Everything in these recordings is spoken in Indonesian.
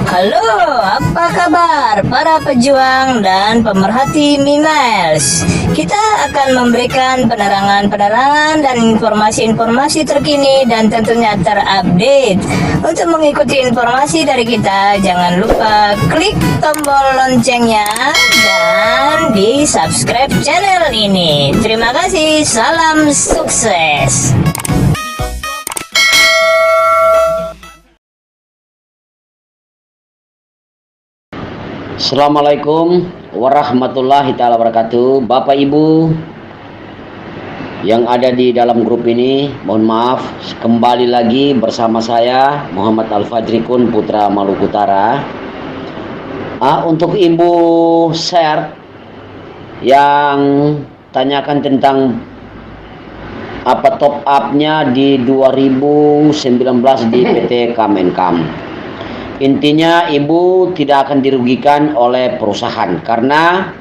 Halo, apa kabar para pejuang dan pemerhati Mimiles? Kita akan memberikan penerangan-penerangan dan informasi-informasi terkini dan tentunya terupdate. Untuk mengikuti informasi dari kita, jangan lupa klik tombol loncengnya dan di subscribe channel ini. Terima kasih, salam sukses. Assalamualaikum warahmatullahi ta'ala wabarakatuh. Bapak Ibu yang ada di dalam grup ini, mohon maaf, kembali lagi bersama saya Muhammad Al-Fajrikun, Putra Maluku Utara. Untuk Ibu share yang tanyakan tentang apa top up-nya di 2019 di PT Kemenkam. Intinya Ibu tidak akan dirugikan oleh perusahaan karena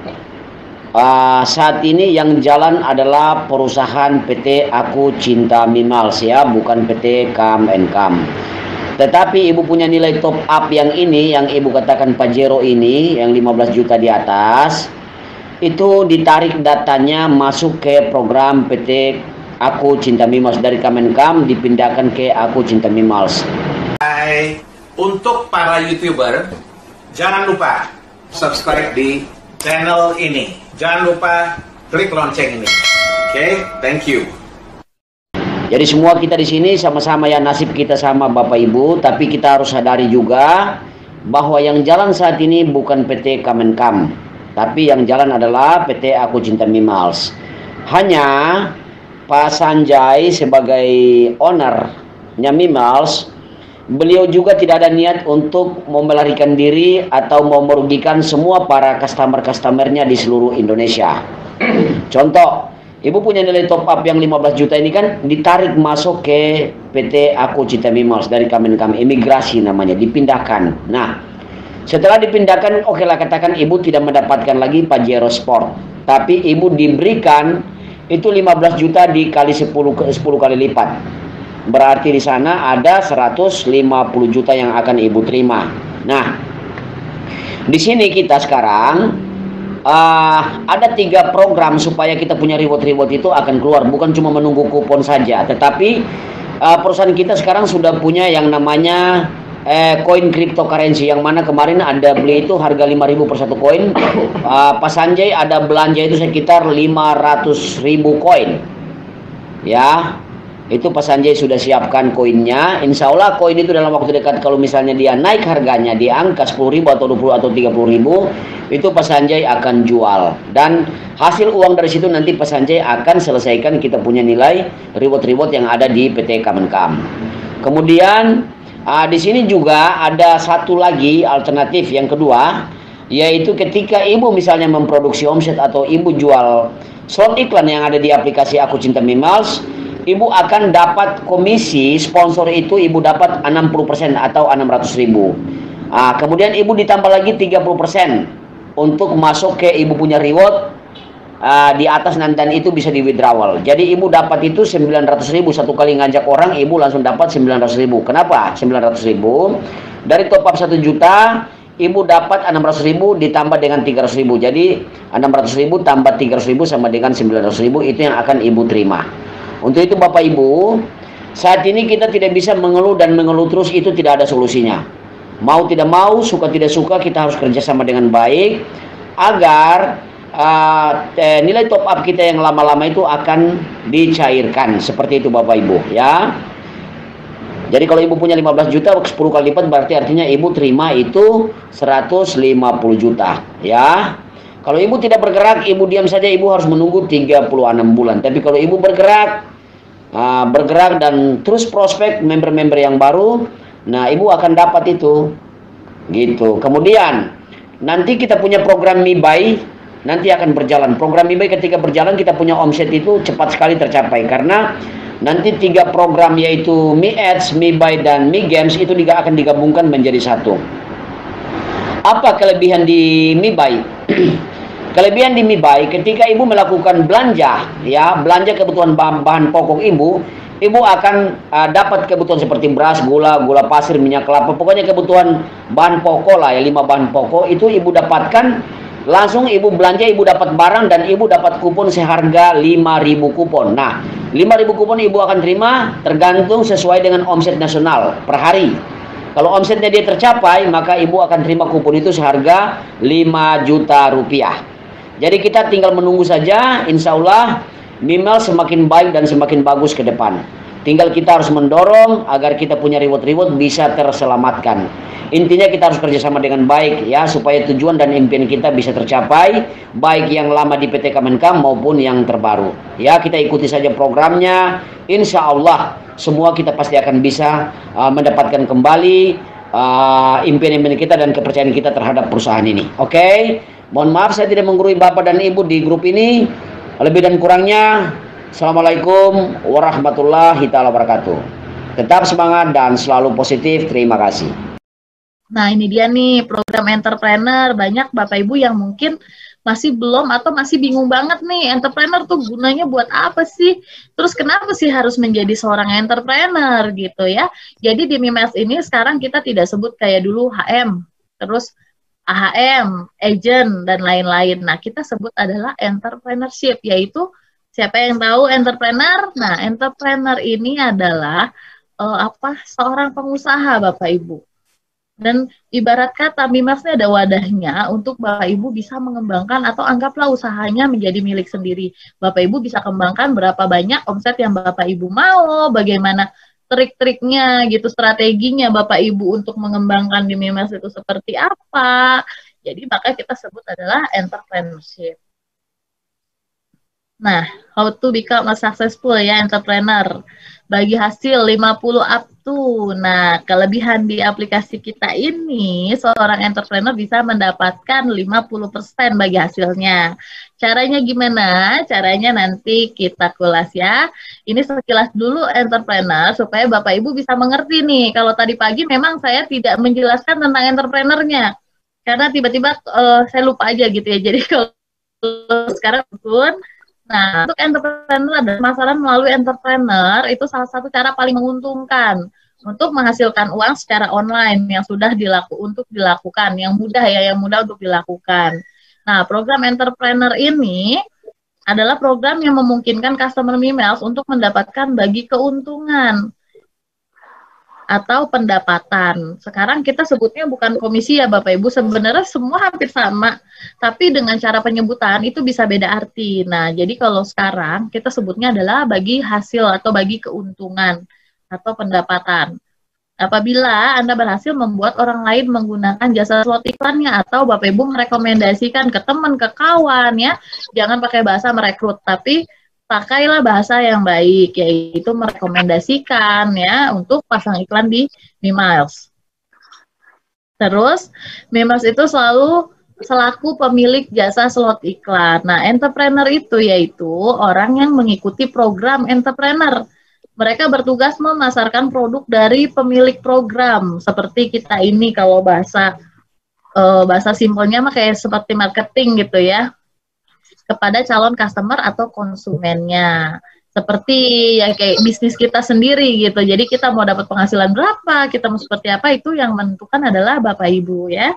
saat ini yang jalan adalah perusahaan PT Aku Cinta Mimiles ya, bukan PT Kemenkam. Tetapi Ibu punya nilai top up yang ini, yang Ibu katakan Pajero ini, yang 15 juta di atas, itu ditarik datanya masuk ke program PT Aku Cinta Mimiles dari Kemenkam, dipindahkan ke Aku Cinta Mimiles. Untuk para YouTuber, jangan lupa subscribe di channel ini. Jangan lupa klik lonceng ini. Oke, thank you. Jadi semua kita di sini sama-sama ya, nasib kita sama Bapak Ibu, tapi kita harus sadari juga bahwa yang jalan saat ini bukan PT Kemenkam, tapi yang jalan adalah PT Aku Cinta Mimiles. Hanya Pak Sanjay sebagai ownernya Mimiles, beliau juga tidak ada niat untuk mau melarikan diri atau mau merugikan semua para customer-customernya di seluruh Indonesia. Contoh, Ibu punya nilai top up yang 15 juta ini kan ditarik masuk ke PT Aku Cinta Mimiles dari Kemenkam, imigrasi namanya, dipindahkan. Nah, setelah dipindahkan, oke lah katakan Ibu tidak mendapatkan lagi Pajero Sport, tapi Ibu diberikan itu 15 juta dikali 10 kali lipat. Berarti di sana ada 150 juta yang akan Ibu terima. Nah, di sini kita sekarang ada 3 program supaya kita punya reward-reward itu akan keluar. Bukan cuma menunggu kupon saja, tetapi perusahaan kita sekarang sudah punya yang namanya koin cryptocurrency, yang mana kemarin ada beli itu harga 5.000 per satu koin. Pak Sanjay ada belanja itu sekitar 500.000 koin. Ya. Itu Pak Sanjay sudah siapkan koinnya. Insya Allah koin itu dalam waktu dekat, kalau misalnya dia naik harganya di angka 10.000 atau 20 atau 30.000, itu Pak Sanjay akan jual. Dan hasil uang dari situ nanti Pak Sanjay akan selesaikan kita punya nilai reward-reward yang ada di PT Kemenkam. Kemudian di sini juga ada satu lagi alternatif yang kedua, yaitu ketika Ibu misalnya memproduksi omset atau Ibu jual slot iklan yang ada di aplikasi Aku Cinta Mimiles, Ibu akan dapat komisi sponsor itu, Ibu dapat 60% atau 600.000. Kemudian Ibu ditambah lagi 30% untuk masuk ke Ibu punya reward di atas, dan itu bisa di withdrawal. Jadi Ibu dapat itu 900.000 satu kali ngajak orang, Ibu langsung dapat 900.000. Kenapa 900.000? Dari top up 1 juta, Ibu dapat 600.000 ditambah dengan 300.000. Jadi 600.000 tambah 300.000 sama dengan 900.000, itu yang akan Ibu terima. Untuk itu Bapak Ibu, saat ini kita tidak bisa mengeluh dan mengeluh terus, itu tidak ada solusinya. Mau tidak mau, suka tidak suka, kita harus kerjasama dengan baik agar nilai top up kita yang lama-lama itu akan dicairkan. Seperti itu Bapak Ibu ya. Jadi kalau Ibu punya 15 juta 10 kali lipat, berarti artinya Ibu terima itu 150 juta ya. Kalau Ibu tidak bergerak, Ibu diam saja, Ibu harus menunggu 36 bulan. Tapi kalau Ibu bergerak dan terus prospek member-member yang baru, nah Ibu akan dapat itu. Gitu. Kemudian nanti kita punya program MiBuy, nanti akan berjalan. Program MiBuy ketika berjalan, kita punya omset itu cepat sekali tercapai karena nanti 3 program, yaitu MiAds, MiBuy dan MiGames, itu akan digabungkan menjadi satu. Apa kelebihan di MiBuy? Kelebihan di MiBuy, ketika Ibu melakukan belanja, ya, belanja kebutuhan bahan pokok Ibu, Ibu akan dapat kebutuhan seperti beras, gula, gula pasir, minyak kelapa, pokoknya kebutuhan bahan pokok lah ya, 5 bahan pokok itu ibu dapatkan langsung ibu belanja, ibu dapat barang dan ibu dapat kupon seharga 5.000 kupon. Nah, 5.000 kupon ibu akan terima tergantung sesuai dengan omset nasional per hari. Kalau omsetnya dia tercapai, maka ibu akan terima kupon itu seharga 5 juta rupiah. Jadi kita tinggal menunggu saja, insya Allah Mimiles semakin baik dan semakin bagus ke depan. Tinggal kita harus mendorong agar kita punya reward-reward bisa terselamatkan. Intinya kita harus kerjasama dengan baik ya, supaya tujuan dan impian kita bisa tercapai, baik yang lama di PT Kemenkam maupun yang terbaru. Ya, kita ikuti saja programnya. Insya Allah semua kita pasti akan bisa mendapatkan kembali impian-impian kita dan kepercayaan kita terhadap perusahaan ini. Oke? Mohon maaf saya tidak menggurui Bapak dan Ibu di grup ini. Lebih dan kurangnya, Assalamualaikum warahmatullahi wabarakatuh. Tetap semangat dan selalu positif. Terima kasih. Nah, ini dia nih program entrepreneur. Banyak Bapak Ibu yang mungkin masih belum atau masih bingung banget nih, entrepreneur tuh gunanya buat apa sih? Terus kenapa sih harus menjadi seorang entrepreneur gitu ya? Jadi di Mimiles ini sekarang kita tidak sebut kayak dulu HM, terus AHM, agent, dan lain-lain. Nah, kita sebut adalah entrepreneurship, yaitu siapa yang tahu entrepreneur? Nah, entrepreneur ini adalah seorang pengusaha, Bapak Ibu. Dan ibarat kata, Mimiles ini ada wadahnya untuk Bapak Ibu bisa mengembangkan atau anggaplah usahanya menjadi milik sendiri. Bapak Ibu bisa kembangkan berapa banyak omset yang Bapak Ibu mau, bagaimana trik-triknya gitu, strateginya Bapak Ibu untuk mengembangkan di Mimiles itu seperti apa. Jadi maka kita sebut adalah entrepreneurship. Nah, how to become a successful ya entrepreneur. Bagi hasil 50 up to. Nah, kelebihan di aplikasi kita ini, seorang entrepreneur bisa mendapatkan 50% bagi hasilnya. Caranya gimana? Caranya nanti kita kulas ya. Ini sekilas dulu entrepreneur supaya Bapak Ibu bisa mengerti nih. Kalau tadi pagi memang saya tidak menjelaskan tentang entrepreneurnya. Karena tiba-tiba saya lupa aja gitu ya. Jadi kalau sekarang pun, nah, untuk entrepreneur ada masalah melalui entrepreneur itu salah satu cara paling menguntungkan untuk menghasilkan uang secara online yang sudah dilakukan, yang mudah untuk dilakukan. Nah, program entrepreneur ini adalah program yang memungkinkan customer Mimiles untuk mendapatkan bagi keuntungan atau pendapatan. Sekarang kita sebutnya bukan komisi ya Bapak Ibu, sebenarnya semua hampir sama, tapi dengan cara penyebutan itu bisa beda arti. Nah, jadi kalau sekarang kita sebutnya adalah bagi hasil atau bagi keuntungan atau pendapatan. Apabila Anda berhasil membuat orang lain menggunakan jasa slot iklannya atau Bapak Ibu merekomendasikan ke teman, ke kawan ya, jangan pakai bahasa merekrut, tapi pakailah bahasa yang baik, yaitu merekomendasikan ya untuk pasang iklan di Mimiles. Terus, Mimiles itu selaku pemilik jasa slot iklan. Nah, entrepreneur itu yaitu orang yang mengikuti program entrepreneur. Mereka bertugas memasarkan produk dari pemilik program. Seperti kita ini kalau bahasa simpelnya mah kayak seperti marketing gitu ya, kepada calon customer atau konsumennya. Seperti ya kayak bisnis kita sendiri gitu. Jadi kita mau dapat penghasilan berapa, kita mau seperti apa, itu yang menentukan adalah Bapak Ibu ya.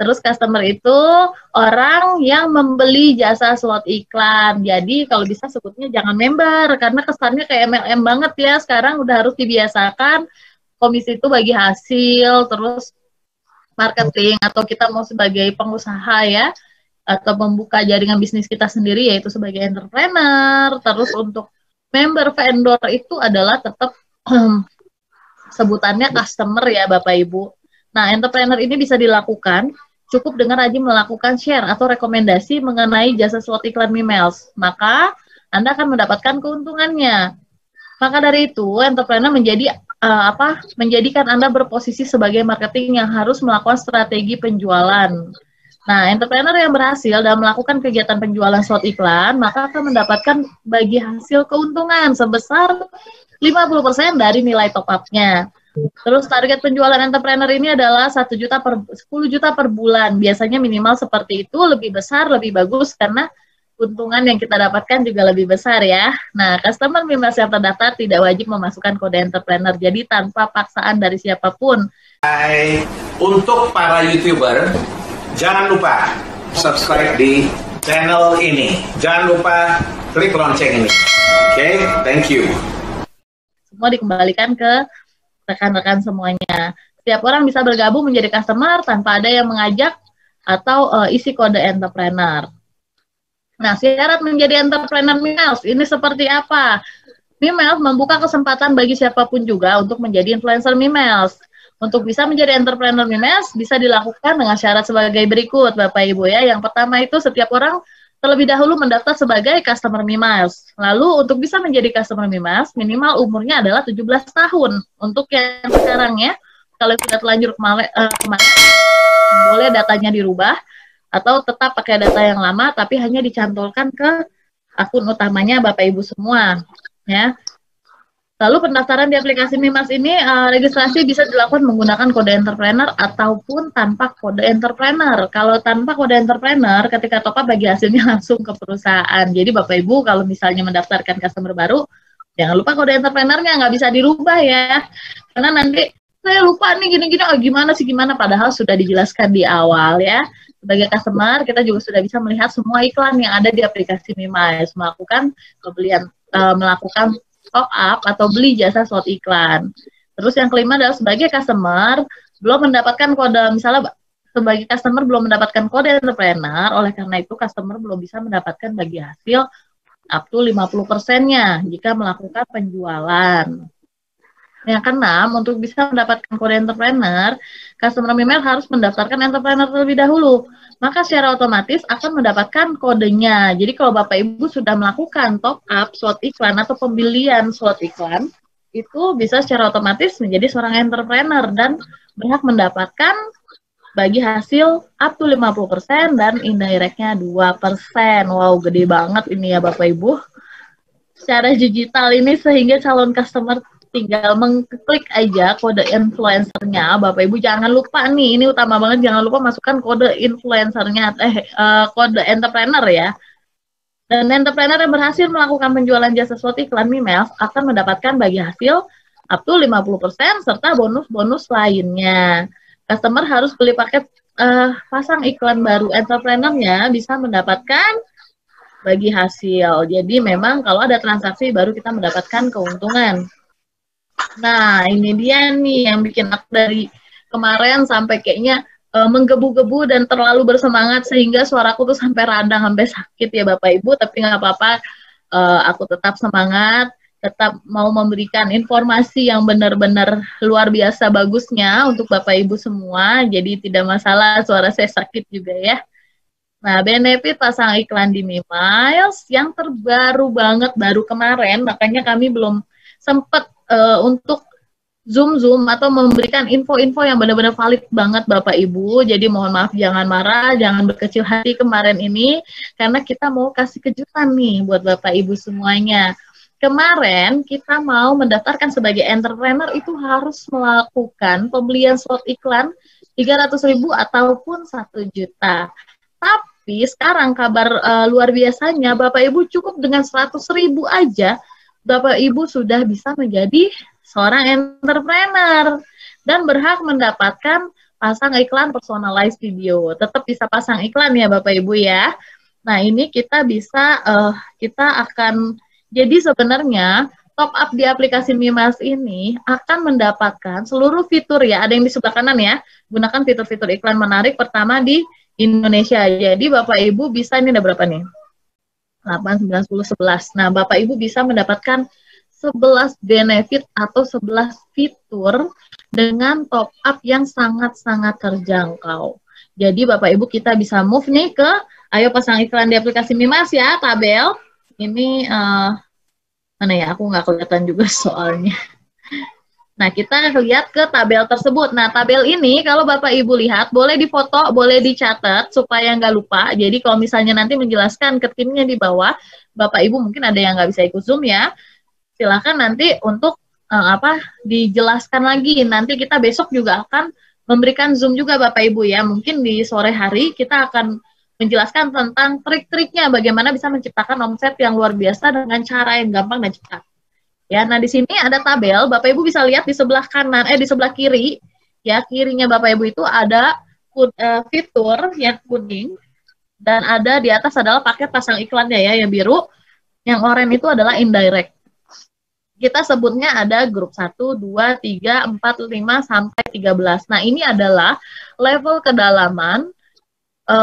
Terus customer itu orang yang membeli jasa slot iklan. Jadi kalau bisa sebutnya jangan member, karena kesannya kayak MLM banget ya. Sekarang udah harus dibiasakan komisi itu bagi hasil, terus marketing, atau kita mau sebagai pengusaha ya, atau membuka jaringan bisnis kita sendiri yaitu sebagai entrepreneur. Terus untuk member vendor itu adalah tetap sebutannya customer ya Bapak Ibu. Nah, entrepreneur ini bisa dilakukan cukup dengan rajin melakukan share atau rekomendasi mengenai jasa slot iklan Mimiles, maka Anda akan mendapatkan keuntungannya. Maka dari itu, entrepreneur menjadikan Anda berposisi sebagai marketing yang harus melakukan strategi penjualan. Nah, entrepreneur yang berhasil dalam melakukan kegiatan penjualan slot iklan, maka akan mendapatkan bagi hasil keuntungan sebesar 50% dari nilai top up-nya. Terus target penjualan entrepreneur ini adalah 10 juta per bulan. Biasanya minimal seperti itu, lebih besar, lebih bagus, karena keuntungan yang kita dapatkan juga lebih besar ya. Nah, customer Mimiles yang terdaftar tidak wajib memasukkan kode entrepreneur, jadi tanpa paksaan dari siapapun. Hai, untuk para YouTuber, jangan lupa subscribe di channel ini. Jangan lupa klik lonceng ini. Oke, thank you. Semua dikembalikan ke rekan-rekan semuanya. Setiap orang bisa bergabung menjadi customer tanpa ada yang mengajak atau isi kode entrepreneur. Nah, syarat menjadi entrepreneur Mimiles ini seperti apa? Mimiles membuka kesempatan bagi siapapun juga untuk menjadi influencer Mimiles. Untuk bisa menjadi entrepreneur Mimiles bisa dilakukan dengan syarat sebagai berikut, Bapak Ibu ya. Yang pertama itu setiap orang terlebih dahulu mendaftar sebagai customer Mimiles. Lalu untuk bisa menjadi customer Mimiles, minimal umurnya adalah 17 tahun. Untuk yang sekarang ya, kalau sudah terlanjur kemarin boleh datanya dirubah atau tetap pakai data yang lama tapi hanya dicantolkan ke akun utamanya Bapak Ibu semua ya. Lalu pendaftaran di aplikasi Mimiles ini registrasi bisa dilakukan menggunakan kode entrepreneur ataupun tanpa kode entrepreneur. Kalau tanpa kode entrepreneur ketika top up bagi hasilnya langsung ke perusahaan. Jadi Bapak Ibu kalau misalnya mendaftarkan customer baru jangan lupa kode entrepreneurnya nggak bisa dirubah ya. Karena nanti saya lupa nih gini-gini, oh gimana sih gimana, padahal sudah dijelaskan di awal ya. Sebagai customer, kita juga sudah bisa melihat semua iklan yang ada di aplikasi Mimiles, melakukan pembelian, melakukan top up atau beli jasa slot iklan. Terus yang kelima adalah sebagai customer, belum mendapatkan kode, misalnya sebagai customer belum mendapatkan kode entrepreneur, oleh karena itu customer belum bisa mendapatkan bagi hasil up to 50%-nya jika melakukan penjualan. Yang keenam, untuk bisa mendapatkan kode entrepreneur, customer Mimiles harus mendaftarkan entrepreneur terlebih dahulu. Maka secara otomatis akan mendapatkan kodenya. Jadi kalau Bapak Ibu sudah melakukan top up slot iklan atau pembelian slot iklan, itu bisa secara otomatis menjadi seorang entrepreneur dan berhak mendapatkan bagi hasil up to 50% dan indirectnya 2%. Wow, gede banget ini ya Bapak Ibu. Secara digital ini sehingga calon customer tinggal mengklik aja kode influencernya. Bapak Ibu jangan lupa nih, ini utama banget, jangan lupa masukkan kode influencernya, kode entrepreneur ya. Dan entrepreneur yang berhasil melakukan penjualan jasa slot iklan Mimiles akan mendapatkan bagi hasil up to 50% serta bonus-bonus lainnya. Customer harus beli paket pasang iklan baru entrepreneurnya bisa mendapatkan bagi hasil. Jadi memang kalau ada transaksi baru kita mendapatkan keuntungan. Nah, ini dia nih yang bikin aku dari kemarin sampai kayaknya menggebu-gebu dan terlalu bersemangat sehingga suaraku tuh sampai radang, sampai sakit ya Bapak Ibu, tapi nggak apa-apa, aku tetap semangat, tetap mau memberikan informasi yang benar-benar luar biasa bagusnya untuk Bapak Ibu semua, jadi tidak masalah suara saya sakit juga ya. Nah, benefit pasang iklan di Mimiles yang terbaru banget, baru kemarin, makanya kami belum sempat untuk zoom atau memberikan info-info yang benar-benar valid banget Bapak Ibu. Jadi mohon maaf, jangan marah, jangan berkecil hati kemarin ini, karena kita mau kasih kejutan nih buat Bapak Ibu semuanya. Kemarin kita mau mendaftarkan sebagai entrepreneur itu harus melakukan pembelian slot iklan 300.000 ataupun 1 juta. Tapi sekarang kabar luar biasanya Bapak Ibu cukup dengan 100.000 aja Bapak Ibu sudah bisa menjadi seorang entrepreneur dan berhak mendapatkan pasang iklan personalized video. Tetap bisa pasang iklan ya Bapak Ibu ya. Nah ini kita bisa, kita akan, jadi sebenarnya top up di aplikasi Mimiles ini akan mendapatkan seluruh fitur ya, ada yang di sebelah kanan ya, gunakan fitur-fitur iklan menarik pertama di Indonesia. Jadi Bapak Ibu bisa, ini ada berapa nih? 8, 9, 10, 11. Nah, Bapak Ibu bisa mendapatkan 11 benefit atau 11 fitur dengan top up yang sangat-sangat terjangkau. Jadi Bapak Ibu kita bisa move nih ke, ayo pasang iklan di aplikasi Mimiles ya, tabel. Ini, mana ya, aku nggak kelihatan juga soalnya. Nah, kita lihat ke tabel tersebut. Nah, tabel ini kalau Bapak Ibu lihat, boleh difoto, boleh dicatat, supaya nggak lupa. Jadi, kalau misalnya nanti menjelaskan ke timnya di bawah, Bapak Ibu mungkin ada yang nggak bisa ikut Zoom ya, silakan nanti untuk dijelaskan lagi. Nanti kita besok juga akan memberikan Zoom juga Bapak Ibu ya. Mungkin di sore hari kita akan menjelaskan tentang trik-triknya bagaimana bisa menciptakan omset yang luar biasa dengan cara yang gampang dan cepat. Ya, nah di sini ada tabel, Bapak Ibu bisa lihat di sebelah kanan, di sebelah kiri, ya kirinya Bapak Ibu itu ada fitur yang kuning dan ada di atas adalah paket pasang iklannya ya yang biru, yang oranye itu adalah indirect. Kita sebutnya ada grup 1, 2, 3, 4, 5 sampai 13. Nah, ini adalah level kedalaman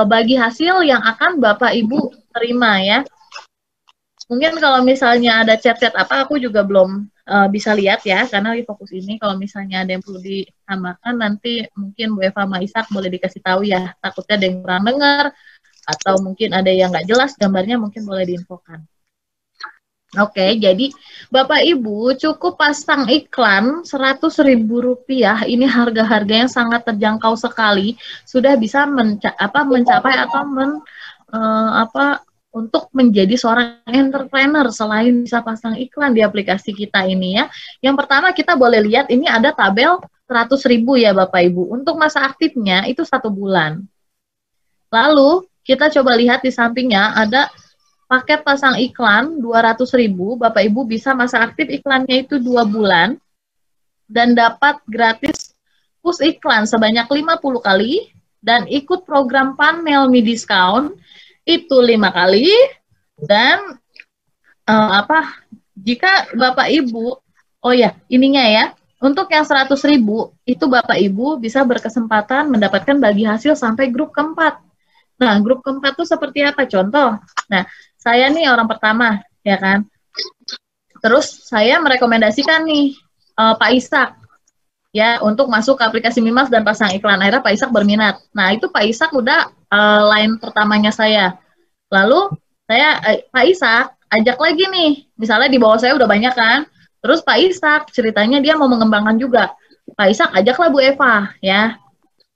bagi hasil yang akan Bapak Ibu terima ya. Mungkin kalau misalnya ada chat-chat apa, aku juga belum bisa lihat ya, karena lagi fokus ini. Kalau misalnya ada yang perlu ditambahkan, nanti mungkin Bu Eva sama Ishak boleh dikasih tahu ya. Takutnya ada yang kurang dengar, atau mungkin ada yang nggak jelas gambarnya, mungkin boleh diinfokan. Oke, jadi Bapak Ibu cukup pasang iklan Rp100.000. Ini harga-harga yang sangat terjangkau sekali. Sudah bisa mencapai atau untuk menjadi seorang entrepreneur selain bisa pasang iklan di aplikasi kita ini ya. Yang pertama kita boleh lihat ini ada tabel 100.000 ya Bapak Ibu. Untuk masa aktifnya itu 1 bulan. Lalu kita coba lihat di sampingnya ada paket pasang iklan 200.000, Bapak Ibu bisa masa aktif iklannya itu 2 bulan dan dapat gratis push iklan sebanyak 50 kali dan ikut program panel Mi Discount itu 5 kali dan jika Bapak Ibu ininya ya untuk yang 100.000 itu Bapak Ibu bisa berkesempatan mendapatkan bagi hasil sampai grup keempat. Nah, grup keempat itu seperti apa? Contoh, nah, saya nih orang pertama, ya kan? Terus saya merekomendasikan nih Pak Ishak, ya, untuk masuk ke aplikasi Mimas dan pasang iklan. Akhirnya Pak Ishak berminat. Nah, itu Pak Ishak udah line pertamanya saya. Lalu saya, Pak Ishak, ajak lagi nih. Misalnya di bawah saya udah banyak kan? Terus Pak Ishak, ceritanya dia mau mengembangkan juga. Pak Ishak, ajaklah Bu Eva, ya.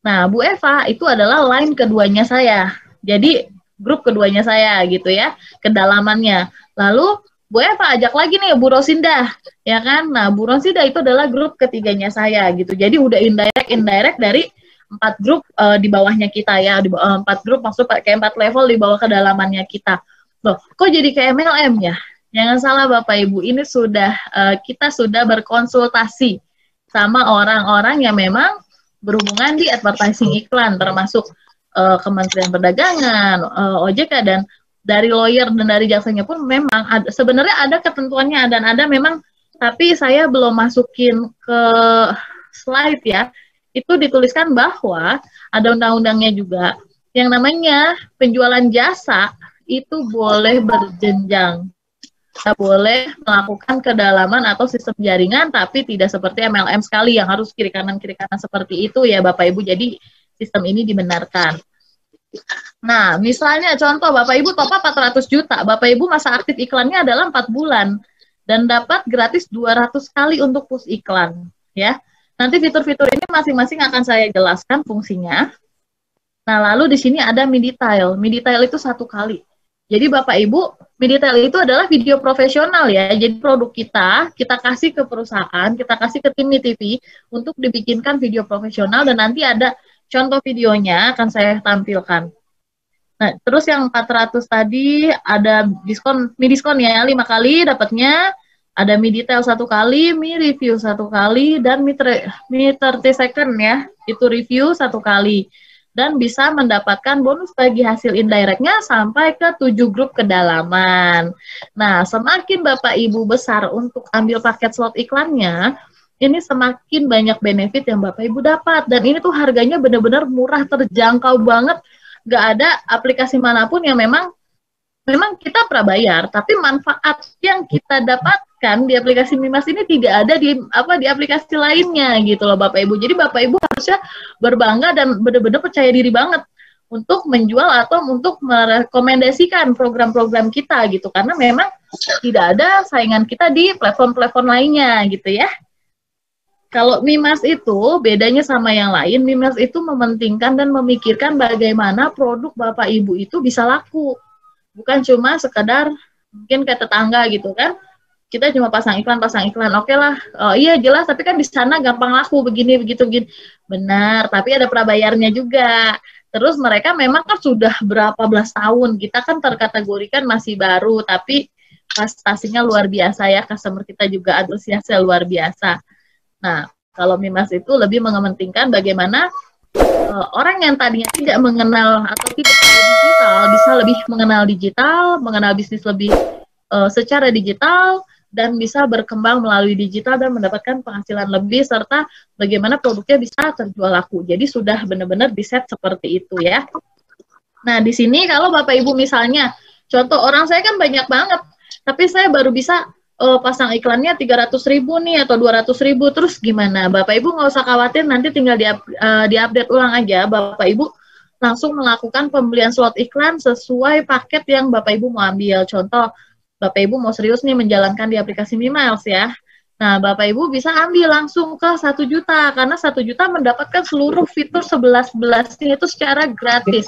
Nah, Bu Eva itu adalah line keduanya saya. Jadi, grup keduanya saya gitu ya, kedalamannya. Lalu, Bu Eva ajak lagi nih Bu Rosinda, ya kan? Nah, Bu Rosinda itu adalah grup ketiganya saya gitu. Jadi, udah indirect dari 4 grup di bawahnya kita ya. 4 grup maksud kayak 4 level di bawah kedalamannya kita. Loh, kok jadi kayak MLM ya? Jangan salah Bapak Ibu, ini kita sudah berkonsultasi sama orang-orang yang memang berhubungan di advertising iklan, termasuk Kementerian Perdagangan, OJK, dan dari lawyer dan dari jasanya pun memang sebenarnya ada ketentuannya dan ada memang, tapi saya belum masukin ke slide ya, itu dituliskan bahwa ada undang-undangnya juga, yang namanya penjualan jasa itu boleh berjenjang. Kita boleh melakukan kedalaman atau sistem jaringan, tapi tidak seperti MLM sekali yang harus kiri kanan seperti itu ya Bapak Ibu. Jadi sistem ini dibenarkan. Nah, misalnya contoh Bapak Ibu top up 400 juta, Bapak Ibu masa aktif iklannya adalah 4 bulan dan dapat gratis 200 kali untuk push iklan ya. Nanti fitur-fitur ini masing-masing akan saya jelaskan fungsinya. Nah, lalu di sini ada Mi Detail. Mi Detail itu 1 kali. Jadi Bapak Ibu, Mi Detail itu adalah video profesional ya. Jadi produk kita kasih ke perusahaan, kita kasih ke tim Mi TV untuk dibikinkan video profesional dan nanti ada contoh videonya akan saya tampilkan. Nah, terus yang 400 tadi ada diskon, Mi Diskon ya, 5 kali dapatnya. Ada Mi Detail 1 kali, Mi Review 1 kali, dan Mi 30 second ya, itu review 1 kali. Dan bisa mendapatkan bonus bagi hasil indirectnya sampai ke 7 grup kedalaman. Nah, semakin Bapak Ibu besar untuk ambil paket slot iklannya, ini semakin banyak benefit yang Bapak Ibu dapat. Dan ini tuh harganya benar-benar murah, terjangkau banget. Nggak ada aplikasi manapun yang memang kita prabayar, tapi manfaat yang kita dapatkan di aplikasi Mimas ini tidak ada di aplikasi lainnya gitu loh Bapak Ibu. Jadi Bapak Ibu harusnya berbangga dan benar-benar percaya diri banget untuk menjual atau untuk merekomendasikan program-program kita gitu, karena memang tidak ada saingan kita di platform-platform lainnya gitu ya. Kalau Mimas itu bedanya sama yang lain, Mimas itu mementingkan dan memikirkan bagaimana produk Bapak Ibu itu bisa laku. Bukan cuma sekedar mungkin ke tetangga gitu kan, kita cuma pasang iklan, oke lah, oh iya jelas, tapi kan di sana gampang laku begini, begitu. Benar, tapi ada prabayarnya juga. Terus mereka memang kan sudah berapa belas tahun, kita kan terkategorikan masih baru, tapi prestasinya luar biasa ya, customer kita juga antusiasnya luar biasa. Nah, kalau Mimas itu lebih mementingkan bagaimana orang yang tadinya tidak mengenal atau tidak tahu digital, bisa lebih mengenal bisnis lebih secara digital, dan bisa berkembang melalui digital dan mendapatkan penghasilan lebih, serta bagaimana produknya bisa terjual laku. Jadi sudah benar-benar di-set seperti itu ya. Nah, di sini kalau Bapak Ibu misalnya, contoh orang saya kan banyak banget, tapi saya baru bisa pasang iklannya 300.000 nih atau 200.000, terus gimana? Bapak Ibu nggak usah khawatir, nanti tinggal di-update ulang aja. Bapak Ibu langsung melakukan pembelian slot iklan sesuai paket yang Bapak Ibu mau ambil. Contoh, Bapak Ibu mau serius nih menjalankan di aplikasi Mimiles ya. Nah, Bapak Ibu bisa ambil langsung ke 1 juta, karena 1 juta mendapatkan seluruh fitur 11-11-nya itu secara gratis.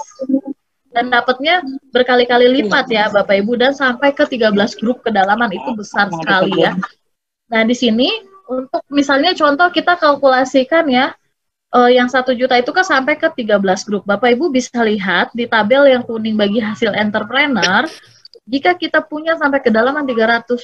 Dan dapatnya berkali-kali lipat ya Bapak Ibu, dan sampai ke 13 grup kedalaman, itu besar sekali ya. Nah, di sini untuk misalnya contoh kita kalkulasikan ya, yang 1 juta itu kan sampai ke 13 grup. Bapak Ibu bisa lihat di tabel yang kuning bagi hasil entrepreneur, jika kita punya sampai kedalaman 300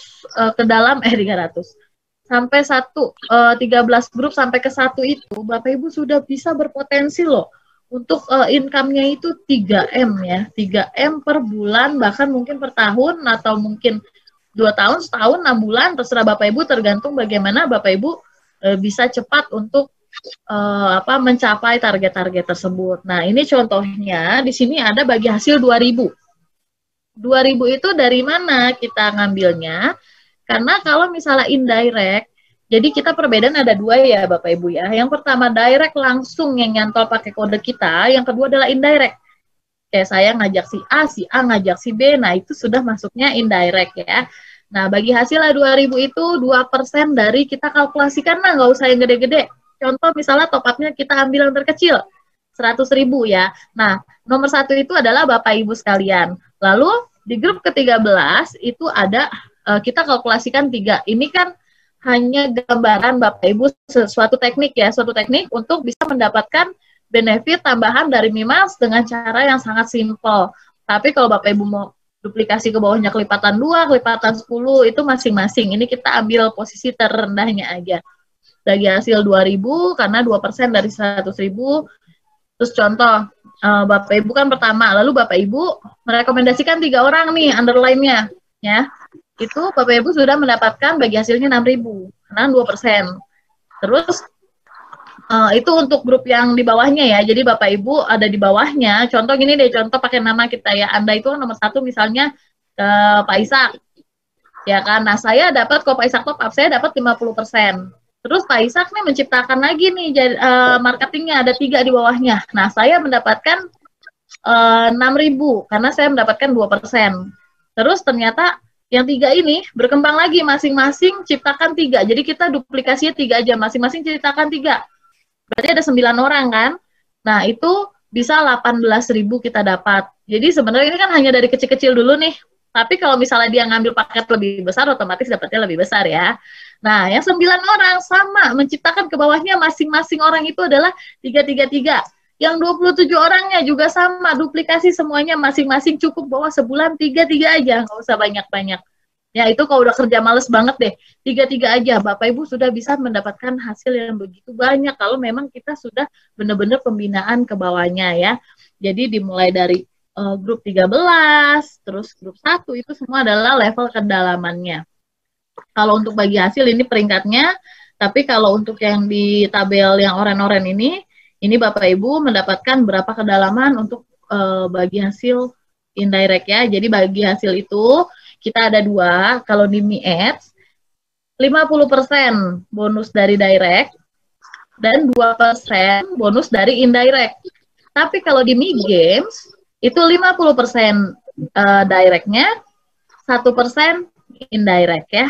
sampai 13 grup sampai ke 1 itu, Bapak Ibu sudah bisa berpotensi loh untuk income-nya itu 3M ya, 3M per bulan, bahkan mungkin per tahun, atau mungkin 2 tahun, setahun, 6 bulan, terserah Bapak Ibu, tergantung bagaimana Bapak Ibu bisa cepat untuk mencapai target-target tersebut. Nah, ini contohnya di sini ada bagi hasil 2.000. 2.000 itu dari mana kita ngambilnya? Karena kalau misalnya indirect, jadi kita perbedaan ada 2 ya Bapak Ibu ya. Yang pertama direct langsung yang nyantol pakai kode kita, yang kedua adalah indirect. Kayak saya ngajak si A ngajak si B, nah itu sudah masuknya indirect ya. Nah, bagi hasilnya 2.000 itu 2% dari kita kalkulasikan, nah nggak usah yang gede-gede. Contoh misalnya top up-nya kita ambil yang terkecil, 100.000 ya. Nah, nomor 1 itu adalah Bapak Ibu sekalian. Lalu di grup ke-13 itu ada kita kalkulasikan 3. Ini kan hanya gambaran Bapak Ibu, suatu teknik untuk bisa mendapatkan benefit tambahan dari Mimiles dengan cara yang sangat simpel. Tapi kalau Bapak Ibu mau duplikasi ke bawahnya kelipatan 2, kelipatan 10, itu masing-masing. Ini kita ambil posisi terendahnya aja. Bagi hasil 2.000 karena 2% dari 100.000. Terus contoh, Bapak Ibu kan pertama, lalu Bapak Ibu merekomendasikan 3 orang nih underline-nya ya. Itu Bapak Ibu sudah mendapatkan bagi hasilnya 6.000, karena 2%. Terus itu untuk grup yang di bawahnya ya, jadi Bapak Ibu ada di bawahnya, contoh gini deh, contoh pakai nama kita ya, Anda itu nomor 1 misalnya Pak Ishak, ya kan, nah saya dapat, kalau Pak Ishak top up, saya dapat 50%. Terus Pak Ishak nih menciptakan lagi nih, marketingnya ada 3 di bawahnya, nah saya mendapatkan 6.000, karena saya mendapatkan 2%. Terus ternyata yang 3 ini berkembang lagi, masing-masing ciptakan 3. Jadi kita duplikasinya 3 aja, masing-masing ciptakan 3. Berarti ada 9 orang kan? Nah, itu bisa 18.000 kita dapat. Jadi sebenarnya ini kan hanya dari kecil-kecil dulu nih. Tapi kalau misalnya dia ngambil paket lebih besar, otomatis dapatnya lebih besar ya. Nah, yang 9 orang sama, menciptakan ke bawahnya masing-masing orang itu adalah 333. Yang 27 orangnya juga sama, duplikasi semuanya masing-masing, cukup bawa sebulan 3-3 aja, nggak usah banyak-banyak. Ya itu kalau udah kerja males banget deh, 3-3 aja, Bapak Ibu sudah bisa mendapatkan hasil yang begitu banyak kalau memang kita sudah benar-benar pembinaan ke bawahnya ya. Jadi dimulai dari grup 13, terus grup 1 itu semua adalah level kedalamannya. Kalau untuk bagi hasil ini peringkatnya, tapi kalau untuk yang di tabel yang oren-oren ini Bapak Ibu mendapatkan berapa kedalaman untuk bagi hasil indirect ya. Jadi bagi hasil itu kita ada 2, kalau di Mi Ads 50% bonus dari direct dan 2% bonus dari indirect. Tapi kalau di Mi Games itu 50% directnya, 1% indirect ya.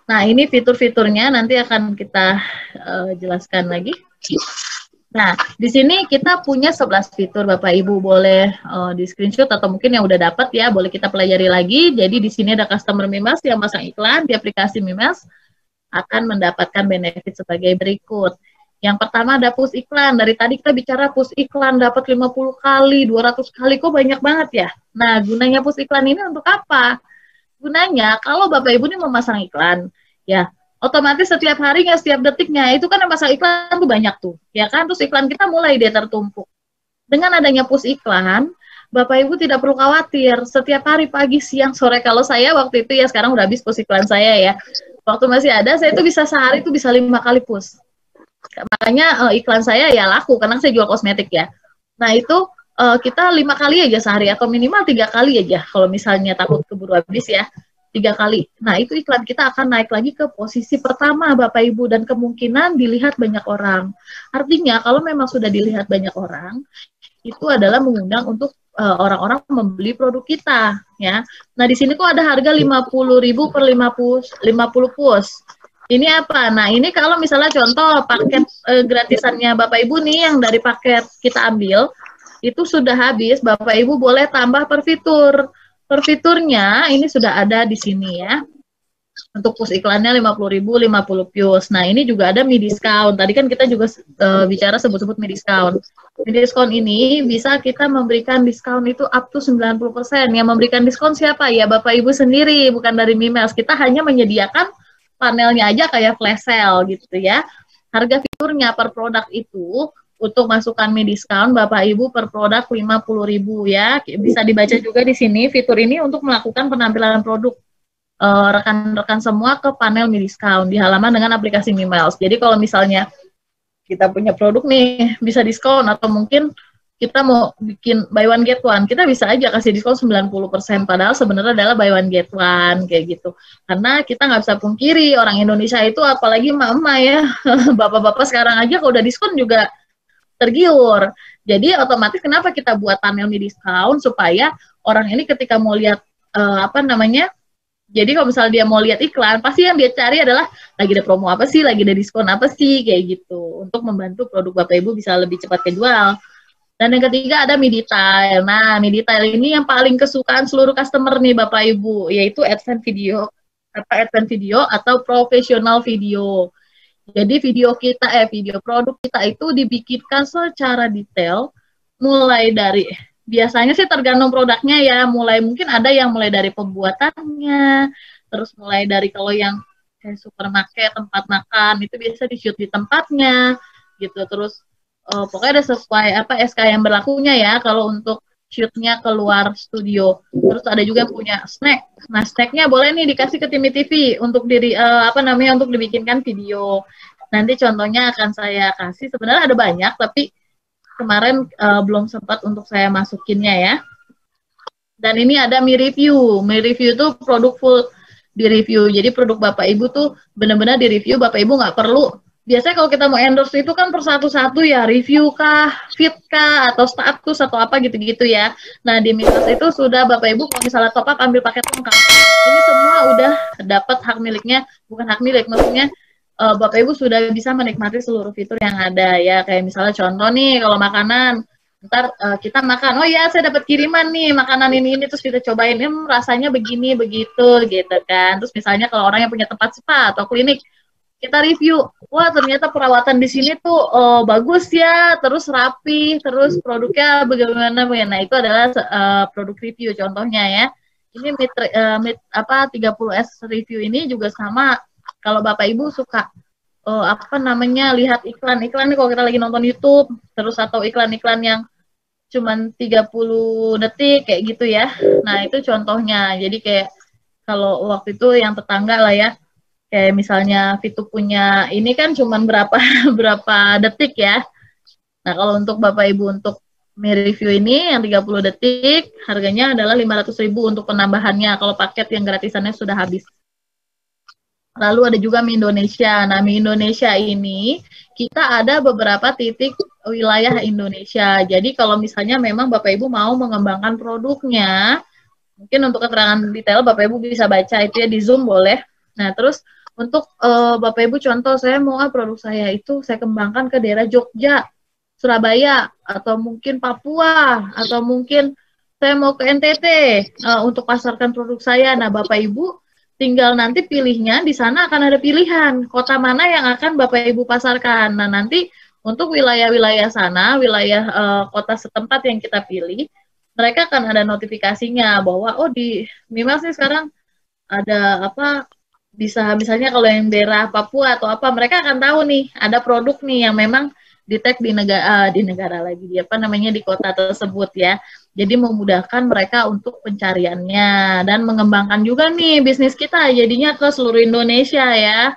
Nah, ini fitur-fiturnya nanti akan kita jelaskan lagi. Nah, di sini kita punya 11 fitur, Bapak Ibu boleh di screenshot atau mungkin yang udah dapat ya, boleh kita pelajari lagi. Jadi di sini ada customer Mimiles yang masang iklan di aplikasi Mimiles akan mendapatkan benefit sebagai berikut. Yang pertama ada push iklan. Dari tadi kita bicara push iklan dapat 50 kali, 200 kali, kok banyak banget ya. Nah, gunanya push iklan ini untuk apa? Gunanya kalau Bapak Ibu ini memasang iklan, ya otomatis setiap harinya, setiap detiknya itu kan yang pasang iklan tuh banyak tuh, ya kan? Terus iklan kita mulai dia tertumpuk. Dengan adanya push iklan, Bapak Ibu tidak perlu khawatir. Setiap hari pagi, siang, sore. Kalau saya waktu itu ya sekarang udah habis push iklan saya ya. Waktu masih ada, saya itu bisa sehari itu bisa 5 kali push. Makanya iklan saya ya laku karena saya jual kosmetik ya. Nah itu kita 5 kali aja sehari atau minimal 3 kali aja kalau misalnya takut keburu habis ya, 3 kali. Nah itu iklan kita akan naik lagi ke posisi pertama Bapak Ibu dan kemungkinan dilihat banyak orang. Artinya kalau memang sudah dilihat banyak orang, itu adalah mengundang untuk orang-orang membeli produk kita ya. Nah di sini kok ada harga 50.000 per 50 push. Ini apa? Nah, ini kalau misalnya contoh paket gratisannya Bapak Ibu nih yang dari paket kita ambil, itu sudah habis, Bapak Ibu boleh tambah per fitur. Per fiturnya ini sudah ada di sini ya. Untuk push iklannya 50.000, 50 push. Nah, ini juga ada Mi Discount. Tadi kan kita juga bicara sebut-sebut Mi Discount. Mi Discount ini bisa kita memberikan diskon itu up to 90%. Yang memberikan diskon siapa? Ya Bapak Ibu sendiri, bukan dari Mimels. Kita hanya menyediakan panelnya aja kayak flash sale gitu ya. Harga fiturnya per produk itu untuk masukkan Mi Discount Bapak Ibu per produk 50.000 ya. Bisa dibaca juga di sini fitur ini untuk melakukan penampilan produk rekan-rekan semua ke panel Mi Discount di halaman dengan aplikasi Mimels. Jadi kalau misalnya kita punya produk nih bisa diskon atau mungkin kita mau bikin buy one get one, kita bisa aja kasih diskon 90%, padahal sebenarnya adalah buy one get one, kayak gitu. Karena kita nggak bisa pungkiri, orang Indonesia itu apalagi emak-emak ya, bapak-bapak sekarang aja kalau udah diskon juga tergiur. Jadi otomatis kenapa kita buat panel Mi Discount, supaya orang ini ketika mau lihat, jadi kalau misalnya dia mau lihat iklan, pasti yang dia cari adalah lagi ada promo apa sih, lagi ada diskon apa sih, kayak gitu. Untuk membantu produk Bapak Ibu bisa lebih cepat kejual. Dan yang ketiga ada Mi Detail. Nah, Mi Detail ini yang paling kesukaan seluruh customer nih Bapak Ibu, yaitu advance video atau professional video. Jadi video produk kita itu dibikinkan secara detail, mulai dari, biasanya sih tergantung produknya ya, mungkin ada yang mulai dari pembuatannya, terus mulai dari kalau yang kayak supermarket, tempat makan, itu biasa di-shoot di tempatnya, gitu. Terus pokoknya ada sesuai SK yang berlakunya ya kalau untuk shootnya keluar studio. Terus ada juga yang punya snack. Nah snacknya boleh nih dikasih ke Timmy TV untuk untuk dibikinkan video. Nanti contohnya akan saya kasih. Sebenarnya ada banyak tapi kemarin belum sempat untuk saya masukinnya ya. Dan ini ada Mi Review. Mi Review itu produk full di review. Jadi produk Bapak Ibu tuh benar-benar di review. Bapak Ibu nggak perlu. Biasanya kalau kita mau endorse itu kan per satu-satu ya, review kah, fit kah, atau status, atau apa gitu-gitu ya. Nah, di Mimels itu sudah Bapak Ibu kalau misalnya top up ambil paket lengkap. Ini semua udah dapat hak miliknya, bukan hak milik, maksudnya Bapak Ibu sudah bisa menikmati seluruh fitur yang ada ya. Kayak misalnya contoh nih, kalau makanan, ntar kita makan, oh ya saya dapat kiriman nih makanan ini, terus kita cobain, rasanya begini, begitu, gitu kan. Terus misalnya kalau orang yang punya tempat spa atau klinik, kita review, wah ternyata perawatan di sini tuh bagus ya, terus rapi, terus produknya bagaimana ya. Nah itu adalah produk review contohnya ya. Ini 30S review ini juga sama. Kalau Bapak Ibu suka lihat iklan-iklan nih kalau kita lagi nonton YouTube, terus atau iklan-iklan yang cuman 30 detik kayak gitu ya. Nah itu contohnya. Jadi kayak kalau waktu itu yang tetangga lah ya, kayak misalnya Fitu punya ini kan cuman berapa detik ya. Nah, kalau untuk Bapak Ibu untuk Mi Review ini yang 30 detik harganya adalah 500.000 untuk penambahannya kalau paket yang gratisannya sudah habis. Lalu ada juga Mi Indonesia. Nah, Mi Indonesia ini kita ada beberapa titik wilayah Indonesia. Jadi kalau misalnya memang Bapak Ibu mau mengembangkan produknya, mungkin untuk keterangan detail Bapak Ibu bisa baca itu ya di Zoom boleh. Nah, terus untuk Bapak Ibu contoh, saya mau produk saya itu saya kembangkan ke daerah Jogja, Surabaya, atau mungkin Papua, atau mungkin saya mau ke NTT untuk pasarkan produk saya. Nah, Bapak Ibu tinggal nanti pilihnya, di sana akan ada pilihan kota mana yang akan Bapak Ibu pasarkan. Nah, nanti untuk wilayah-wilayah sana, wilayah kota setempat yang kita pilih, mereka akan ada notifikasinya bahwa oh di Mimiles nih sekarang ada apa, bisa misalnya kalau yang daerah Papua atau apa, mereka akan tahu nih ada produk nih yang memang di tag di negara lagi, di apa namanya, di kota tersebut ya. Jadi memudahkan mereka untuk pencariannya dan mengembangkan juga nih bisnis kita jadinya ke seluruh Indonesia ya.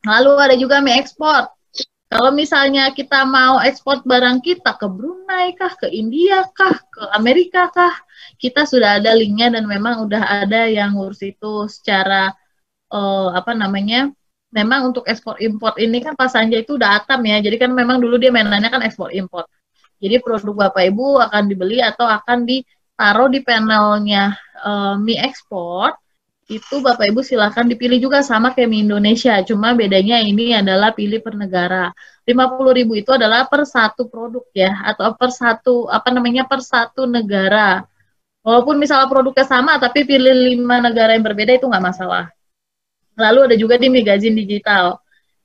Lalu ada juga mie ekspor. Kalau misalnya kita mau ekspor barang kita ke Brunei kah, ke India kah, ke Amerika kah, kita sudah ada linknya dan memang udah ada yang ngurus itu secara apa namanya, memang untuk ekspor impor ini kan Pak Sanjay itu udah atam ya, jadi kan memang dulu dia mainannya kan ekspor impor. Jadi produk Bapak Ibu akan dibeli atau akan ditaruh di panelnya mie ekspor, itu Bapak Ibu silakan dipilih juga sama kayak mie Indonesia, cuma bedanya ini adalah pilih per negara. 50.000 itu adalah per satu produk ya, atau per satu apa namanya, per satu negara. Walaupun misalnya produknya sama tapi pilih 5 negara yang berbeda itu nggak masalah. Lalu ada juga di magazine digital.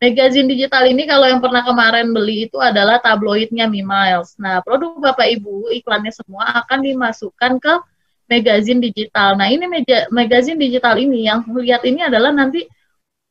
Magazine digital ini kalau yang pernah kemarin beli itu adalah tabloidnya Mimiles. Nah, produk Bapak Ibu iklannya semua akan dimasukkan ke magazine digital. Nah, ini magazine digital ini yang lihat ini adalah nanti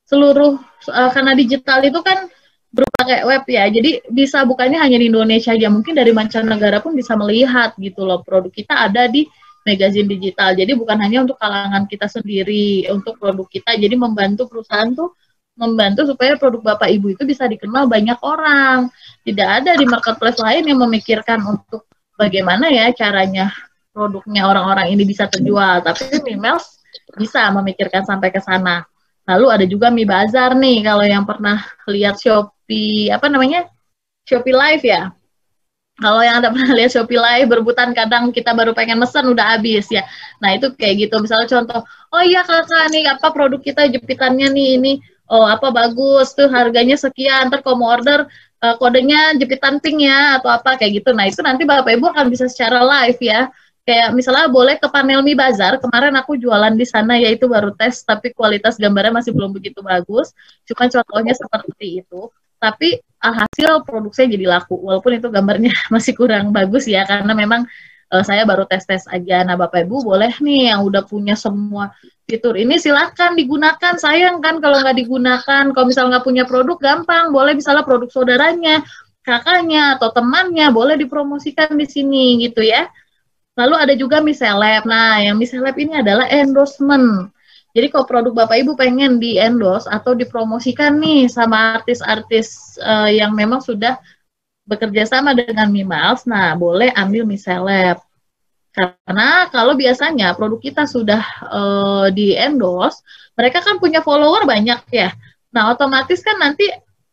seluruh karena digital itu kan berupa kayak web ya. Jadi bisa bukannya hanya di Indonesia aja, mungkin dari mancanegara pun bisa melihat gitu loh. Produk kita ada di magazine digital. Jadi bukan hanya untuk kalangan kita sendiri, untuk produk kita. Jadi membantu perusahaan tuh, membantu supaya produk Bapak Ibu itu bisa dikenal banyak orang. Tidak ada di marketplace lain yang memikirkan untuk bagaimana ya caranya produknya orang-orang ini bisa terjual. Tapi Mimiles bisa memikirkan sampai ke sana. Lalu ada juga Mi Bazar nih, kalau yang pernah lihat Shopee, apa namanya, Shopee Live ya. Kalau yang Anda pernah lihat Shopee Live, berebutan kadang kita baru pengen mesen udah habis ya. Nah itu kayak gitu, misalnya contoh, oh iya kakak nih apa produk kita jepitannya nih ini, oh apa bagus tuh harganya sekian, ntar kalau mau order kodenya jepitan pink ya atau apa kayak gitu. Nah itu nanti Bapak Ibu akan bisa secara live ya. Kayak misalnya boleh ke panel Mi Bazar, kemarin aku jualan di sana yaitu baru tes, tapi kualitas gambarnya masih belum begitu bagus. Cuma contohnya seperti itu. Tapi hasil produksinya jadi laku, walaupun itu gambarnya masih kurang bagus ya, karena memang saya baru tes-tes aja. Nah Bapak Ibu boleh nih yang udah punya semua fitur ini silakan digunakan, sayang kan kalau nggak digunakan. Kalau misalnya nggak punya produk gampang, boleh misalnya produk saudaranya, kakaknya, atau temannya, boleh dipromosikan di sini gitu ya. Lalu ada juga miseleb. Nah, yang miseleb ini adalah endorsement. Jadi kalau produk Bapak Ibu pengen di endorse atau dipromosikan nih sama artis-artis yang memang sudah bekerja sama dengan Mimiles, nah boleh ambil miseleb. Karena kalau biasanya produk kita sudah di endorse, mereka kan punya follower banyak ya. Nah, otomatis kan nanti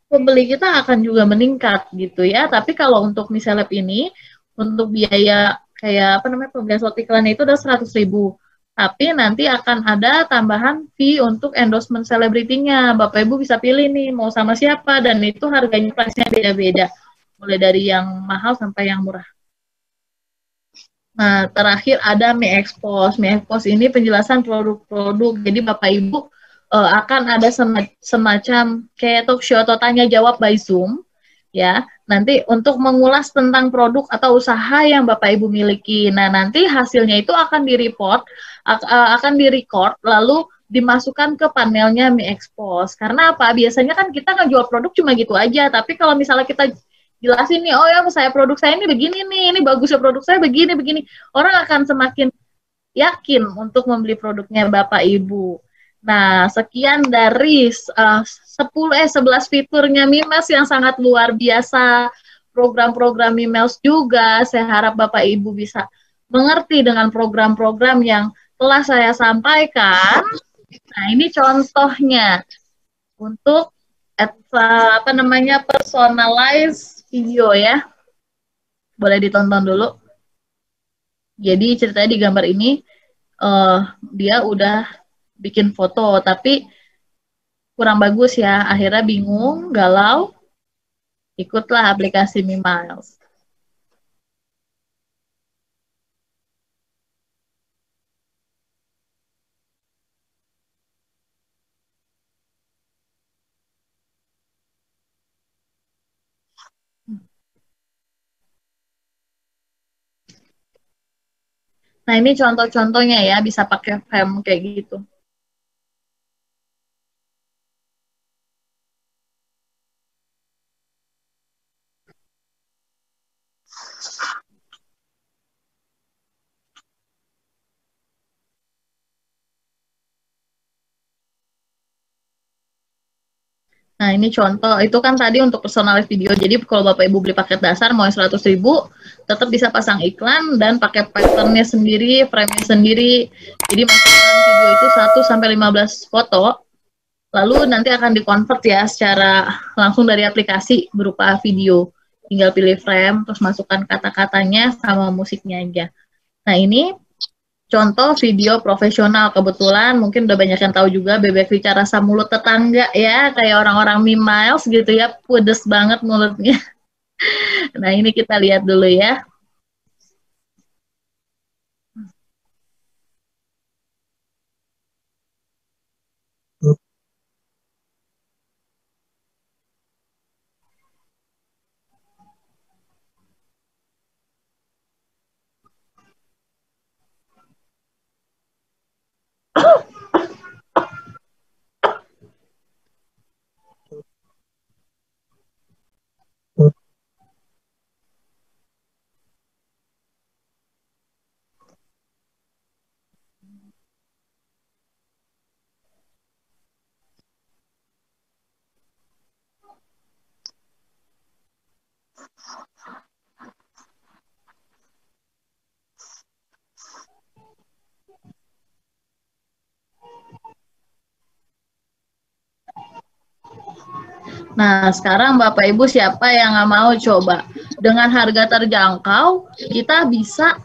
pembeli kita akan juga meningkat gitu ya. Tapi kalau untuk miseleb ini, untuk biaya kayak apa namanya, pembelian slot iklan itu udah 100.000. Tapi nanti akan ada tambahan fee untuk endorsement selebritinya. Bapak Ibu bisa pilih nih mau sama siapa, dan itu harganya price-nya beda-beda. Mulai dari yang mahal sampai yang murah. Nah, terakhir ada Mi Expose. Mi Expose ini penjelasan produk-produk. Jadi Bapak Ibu akan ada semacam kayak talk show atau tanya jawab by Zoom ya. Nanti untuk mengulas tentang produk atau usaha yang Bapak Ibu miliki. Nah, nanti hasilnya itu akan di-report, akan di-record, lalu dimasukkan ke panelnya Mi Expose. Karena apa? Biasanya kan kita ngejual produk cuma gitu aja, tapi kalau misalnya kita jelasin nih, oh ya produk saya ini begini nih, ini bagusnya produk saya begini, orang akan semakin yakin untuk membeli produknya Bapak Ibu. Nah, sekian dari 11 fiturnya Mimiles yang sangat luar biasa, program-program Mimiles juga. Saya harap Bapak Ibu bisa mengerti dengan program-program yang telah saya sampaikan. Nah, ini contohnya untuk apa namanya, personalize video ya. Boleh ditonton dulu. Jadi ceritanya di gambar ini dia udah bikin foto tapi kurang bagus ya, akhirnya bingung, galau, ikutlah aplikasi Mimiles. Nah, ini contoh-contohnya ya, bisa pakai frame kayak gitu. Nah, ini contoh, itu kan tadi untuk personal video. Jadi kalau Bapak Ibu beli paket dasar mau 100.000, tetap bisa pasang iklan dan pakai patternnya sendiri, frame-nya sendiri. Jadi masukkan video itu 1-15 foto, lalu nanti akan di-convert ya secara langsung dari aplikasi berupa video. Tinggal pilih frame, terus masukkan kata-katanya sama musiknya aja. Nah, ini contoh video profesional, kebetulan mungkin udah banyak yang tahu juga bebek Rica rasa mulut tetangga ya, kayak orang-orang Miles gitu ya, pedes banget mulutnya. Nah, ini kita lihat dulu ya. Nah, sekarang Bapak Ibu siapa yang nggak mau coba? Dengan harga terjangkau, kita bisa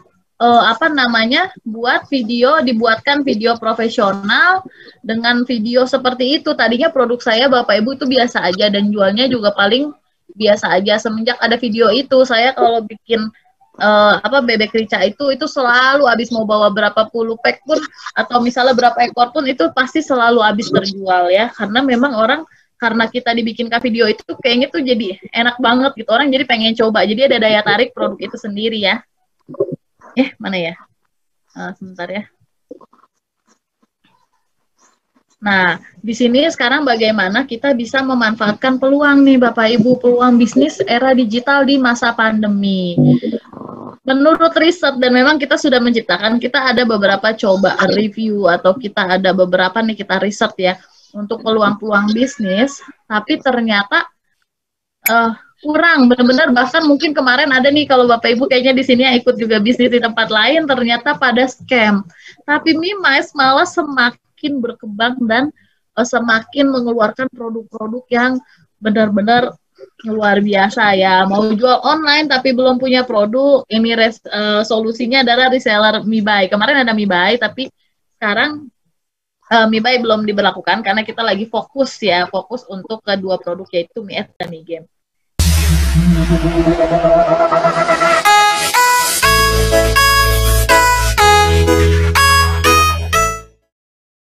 dibuatkan video profesional dengan video seperti itu. Tadinya produk saya Bapak Ibu itu biasa aja dan jualnya juga paling biasa aja. Semenjak ada video itu, saya kalau bikin bebek rica itu selalu habis, mau bawa berapa puluh pack pun atau misalnya berapa ekor pun itu pasti selalu habis terjual ya, karena memang orang, karena kita dibikinkan video itu kayaknya tuh jadi enak banget gitu, orang jadi pengen coba, jadi ada daya tarik produk itu sendiri ya. Mana ya, sebentar ya. Nah, di sini sekarang bagaimana kita bisa memanfaatkan peluang nih Bapak Ibu, peluang bisnis era digital di masa pandemi. Menurut riset, dan memang kita sudah menciptakan, kita ada beberapa coba review atau kita ada beberapa nih kita riset ya untuk peluang-peluang bisnis, tapi ternyata kurang, benar-benar. Bahkan mungkin kemarin ada nih, kalau Bapak Ibu kayaknya di sini ikut juga bisnis di tempat lain, ternyata pada scam. Tapi Mimiles malah semakin berkembang dan semakin mengeluarkan produk-produk yang benar-benar luar biasa ya. Mau jual online tapi belum punya produk, ini solusinya adalah reseller MiBuy. Kemarin ada MiBuy, tapi sekarang MiBuy belum diberlakukan karena kita lagi fokus untuk kedua produk, yaitu Mi Ads dan Mi Game.